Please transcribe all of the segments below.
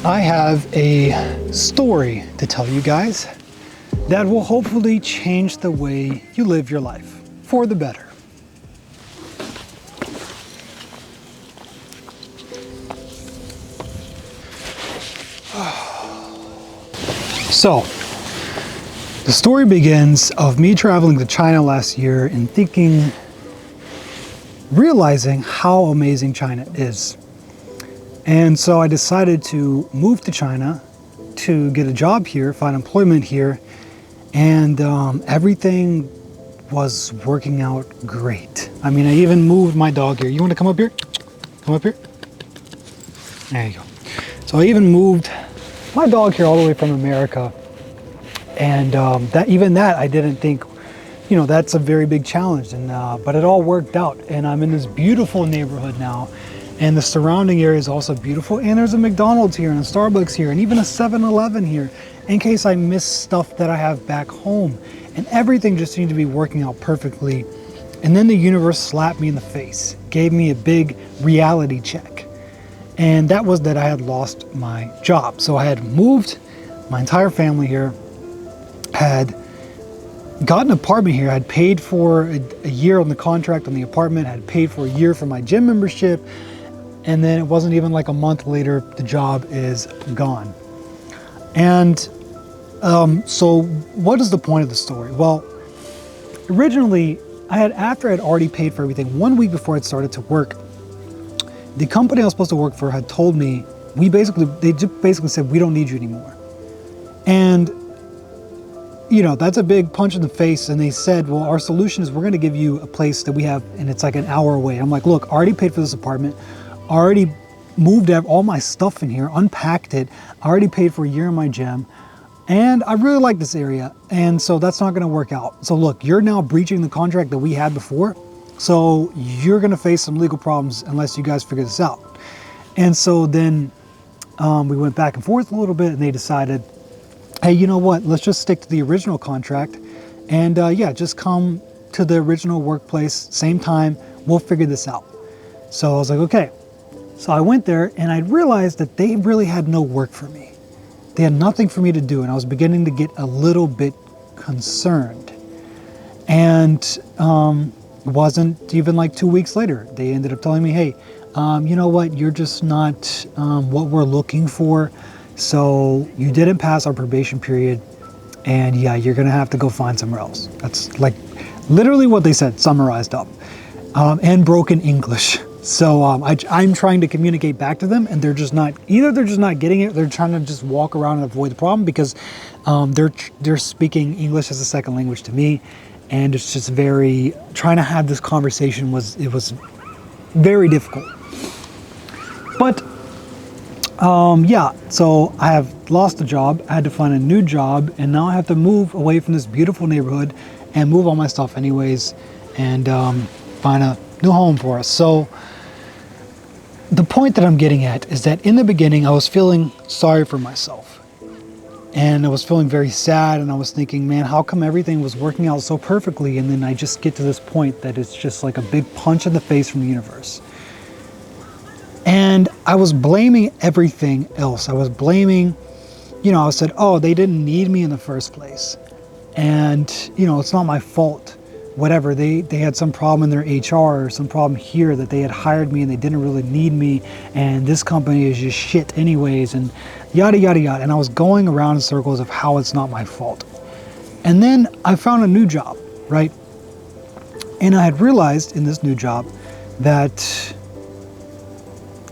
I have a story to tell you guys that will hopefully change the way you live your life for the better. So, the story begins of me traveling to China last year and realizing how amazing China is. And so I decided to move to China to get a job here, find employment here, and everything was working out great. I mean, I even moved my dog here. You want to come up here? Come up here? There you go. So I even moved my dog here all the way from America. And that I didn't think, you know, that's a very big challenge. And but it all worked out. And I'm in this beautiful neighborhood now. And the surrounding area is also beautiful. And there's a McDonald's here and a Starbucks here and even a 7-Eleven here in case I miss stuff that I have back home. And everything just seemed to be working out perfectly. And then the universe slapped me in the face, gave me a big reality check. And that was that I had lost my job. So I had moved my entire family here, had got an apartment here, had paid for a year on the contract on the apartment, had paid for a year for my gym membership, and then it wasn't even like a month later, the job is gone. And so what is the point of the story? Well, originally, after I had already paid for everything, 1 week before I'd started to work, the company I was supposed to work for had told me, they just basically said, we don't need you anymore. And you know, that's a big punch in the face. And they said, well, our solution is we're going to give you a place that we have, and it's like an hour away. I'm like, look, I already paid for this apartment, already moved all my stuff in here, unpacked it, I already paid for a year in my gym, and I really like this area, and so that's not going to work out. So look, you're now breaching the contract that we had before, so you're going to face some legal problems unless you guys figure this out. And so then we went back and forth a little bit, and they decided, hey, you know what, let's just stick to the original contract, and yeah, just come to the original workplace, same time, we'll figure this out. So I was like, okay. So I went there and I realized that they really had no work for me. They had nothing for me to do, and I was beginning to get a little bit concerned. And it wasn't even like 2 weeks later, they ended up telling me, hey, you know what, you're just not what we're looking for. So you didn't pass our probation period, and yeah, you're gonna have to go find somewhere else. That's like literally what they said, summarized up, and broken English. So I'm trying to communicate back to them, and they're just not getting it, they're trying to just walk around and avoid the problem because they're speaking English as a second language to me, and it's just trying to have this conversation was very difficult. But yeah, so I have lost the job, I had to find a new job, and now I have to move away from this beautiful neighborhood and move all my stuff anyways, and find a new home for us. So the point that I'm getting at is that in the beginning I was feeling sorry for myself, and I was feeling very sad, and I was thinking, man, how come everything was working out so perfectly, and then I just get to this point that it's just like a big punch in the face from the universe. And I was blaming everything else. I was blaming, you know, I said, oh, they didn't need me in the first place. And, you know, it's not my fault. Whatever, they had some problem in their HR or some problem here that they had hired me and they didn't really need me. And this company is just shit anyways, and yada, yada, yada. And I was going around in circles of how it's not my fault. And then I found a new job, right? And I had realized in this new job that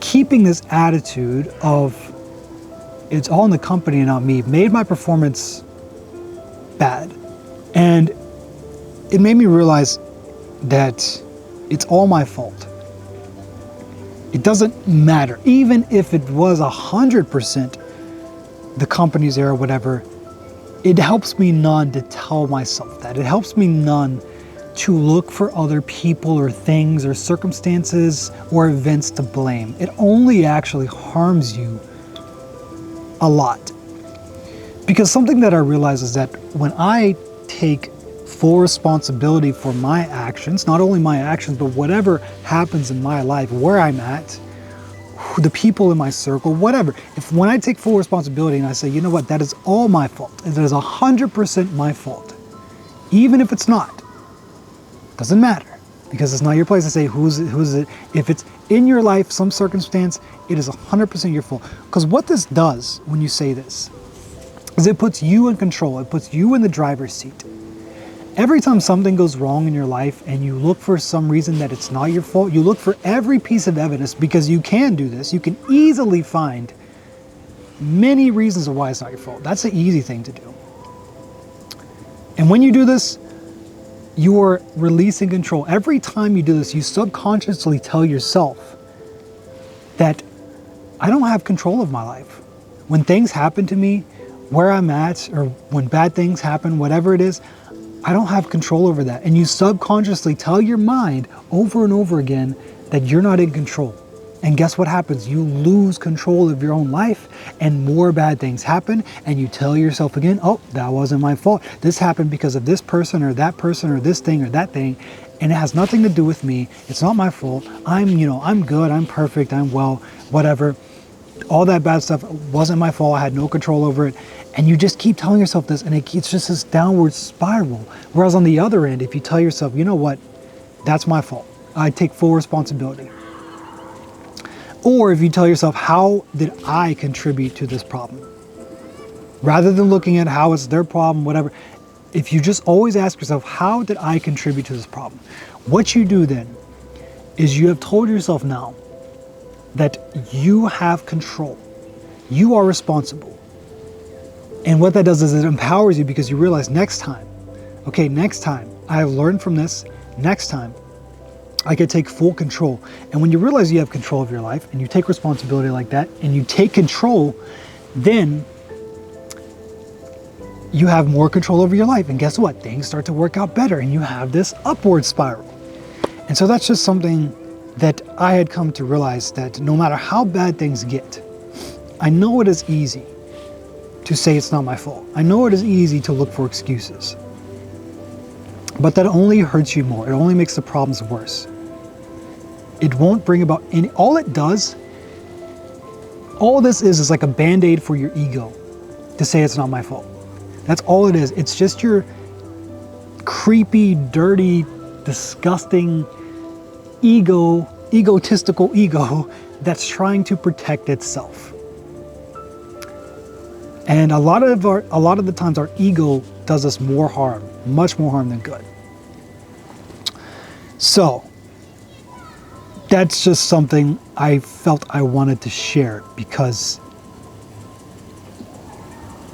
keeping this attitude of it's all in the company and not me made my performance bad. And it made me realize that it's all my fault. It doesn't matter. Even if it was 100% the company's error, whatever, it helps me none to tell myself that. It helps me none to look for other people or things or circumstances or events to blame. It only actually harms you a lot. Because something that I realize is that when I take full responsibility for my actions, not only my actions, but whatever happens in my life, where I'm at, the people in my circle, whatever. When I take full responsibility and I say, you know what, that is all my fault. It is 100% my fault. Even if it's not, doesn't matter, because it's not your place to say who's it. If it's in your life, some circumstance, it is 100% your fault. Because what this does when you say this is it puts you in control. It puts you in the driver's seat. Every time something goes wrong in your life and you look for some reason that it's not your fault, you look for every piece of evidence, because you can do this. You can easily find many reasons of why it's not your fault. That's an easy thing to do. And when you do this, you are releasing control. Every time you do this, you subconsciously tell yourself that I don't have control of my life. When things happen to me, where I'm at, or when bad things happen, whatever it is, I don't have control over that. And you subconsciously tell your mind over and over again that you're not in control. And guess what happens? You lose control of your own life and more bad things happen. And you tell yourself again, oh, that wasn't my fault. This happened because of this person or this thing or that thing. And it has nothing to do with me. It's not my fault. I'm good. I'm perfect. I'm well, whatever. All that bad stuff wasn't my fault. I had no control over it. And you just keep telling yourself this, and it's just this downward spiral. Whereas on the other end, if you tell yourself, you know what, that's my fault. I take full responsibility. Or if you tell yourself, how did I contribute to this problem? Rather than looking at how it's their problem, whatever, if you just always ask yourself, how did I contribute to this problem? What you do then is you have told yourself now that you have control. You are responsible. And what that does is it empowers you, because you realize next time I have learned from this, next time I can take full control. And when you realize you have control of your life and you take responsibility like that and you take control, then you have more control over your life. And guess what? Things start to work out better and you have this upward spiral. And so that's just something that I had come to realize, that no matter how bad things get, I know it is easy to say it's not my fault. I know it is easy to look for excuses, but that only hurts you more. It only makes the problems worse. It won't bring about any, all this is like a band-aid for your ego to say it's not my fault. That's all it is. It's just your creepy, dirty, disgusting egotistical ego that's trying to protect itself. And a lot of the times our ego does us more harm, much more harm than good. So that's just something I felt I wanted to share, because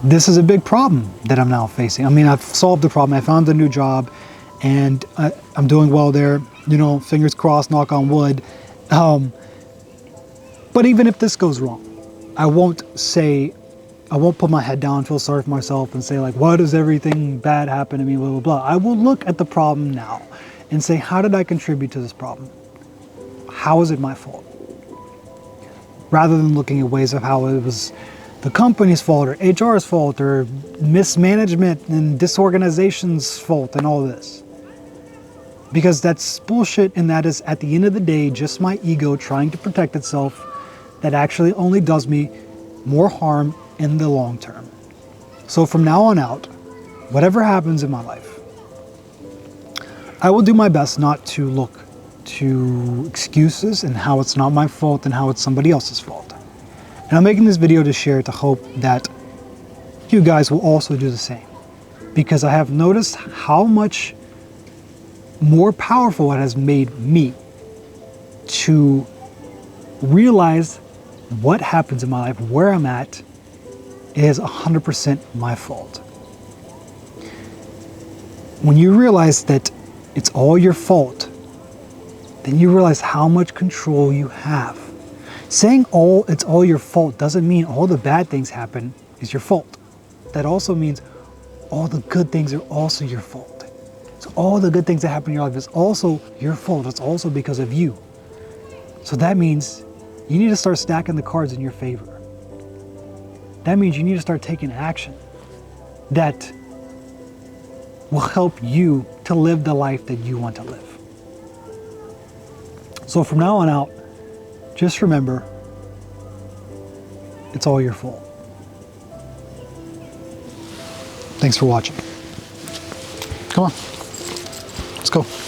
this is a big problem that I'm now facing. I mean, I've solved the problem. I found a new job and I'm doing well there, fingers crossed, knock on wood. But even if this goes wrong, I won't put my head down, feel sorry for myself and say like, why does everything bad happen to me, blah, blah, blah. I will look at the problem now and say, how did I contribute to this problem? How is it my fault? Rather than looking at ways of how it was the company's fault or HR's fault or mismanagement and disorganization's fault and all this. Because that's bullshit, and that is, at the end of the day, just my ego trying to protect itself, that actually only does me more harm in the long term. So from now on out, whatever happens in my life, I will do my best not to look to excuses and how it's not my fault and how it's somebody else's fault. And I'm making this video to share, to hope that you guys will also do the same, because I have noticed how much more powerful it has made me to realize what happens in my life, where I'm at, is 100% my fault. When you realize that it's all your fault, then you realize how much control you have. Saying it's all your fault doesn't mean all the bad things happen is your fault. That also means all the good things are also your fault. So all the good things that happen in your life is also your fault. It's also because of you. So that means you need to start stacking the cards in your favor. That means you need to start taking action that will help you to live the life that you want to live. So from now on out, just remember, it's all your fault. Thanks for watching. Come on, let's go.